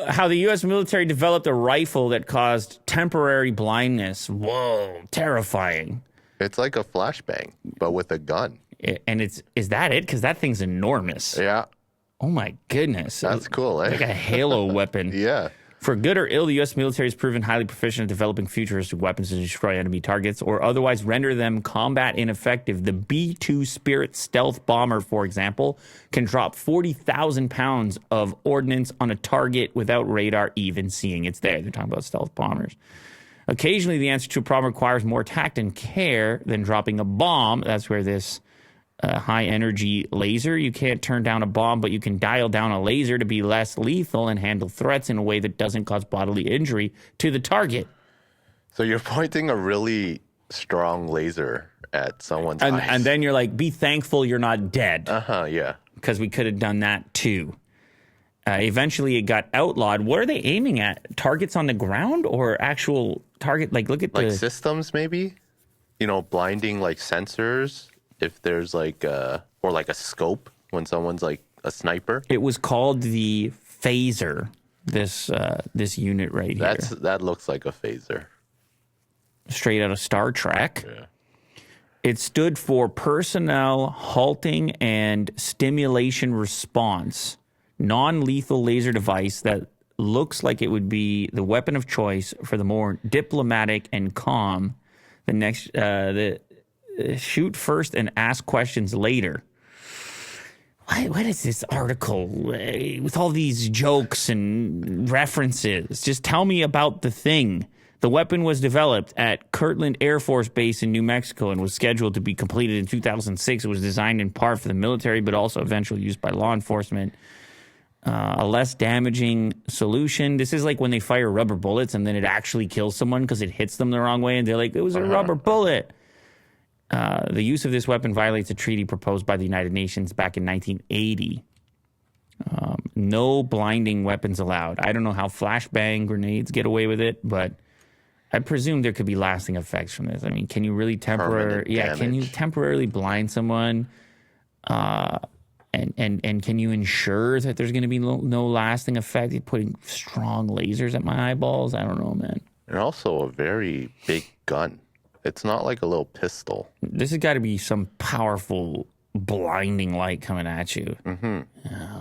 how the U.S. military developed a rifle that caused temporary blindness. Whoa, terrifying. It's like a flashbang, but with a gun. And is that it? Because that thing's enormous. Yeah. Oh, my goodness. That's cool, eh? Like a halo weapon. Yeah. For good or ill, the U.S. military has proven highly proficient at developing futuristic weapons to destroy enemy targets or otherwise render them combat ineffective. The B-2 Spirit stealth bomber, for example, can drop 40,000 pounds of ordnance on a target without radar even seeing it's there. They're talking about stealth bombers. Occasionally, the answer to a problem requires more tact and care than dropping a bomb. That's where this high-energy laser, you can't turn down a bomb, but you can dial down a laser to be less lethal and handle threats in a way that doesn't cause bodily injury to the target. So you're pointing a really strong laser at someone's eyes. And then you're like, be thankful you're not dead. Yeah. Because we could have done that too. Eventually, it got outlawed. What are they aiming at? Targets on the ground or actual target? Like, look at like systems, maybe? You know, blinding like sensors. If there's like or like a scope when someone's like a sniper. It was called the phaser. This unit right here. That looks like a phaser. Straight out of Star Trek. Yeah. It stood for Personnel Halting and Stimulation Response, non-lethal laser device that looks like it would be the weapon of choice for the more diplomatic and calm. The next, shoot first and ask questions later. What is this article with all these jokes and references? Just tell me about the thing. The weapon was developed at Kirtland Air Force Base in New Mexico and was scheduled to be completed in 2006. It was designed in part for the military, but also eventually used by law enforcement. A less damaging solution. This is like when they fire rubber bullets and then it actually kills someone because it hits them the wrong way and they're like, it was a rubber bullet. The use of this weapon violates a treaty proposed by the United Nations back in 1980. No blinding weapons allowed. I don't know how flashbang grenades get away with it, but I presume there could be lasting effects from this. I mean, can you really temporarily blind someone? And can you ensure that there's going to be no lasting effect? You're putting strong lasers at my eyeballs? I don't know, man. And also a very big gun. It's not like a little pistol. This has got to be some powerful blinding light coming at you. Mm-hmm.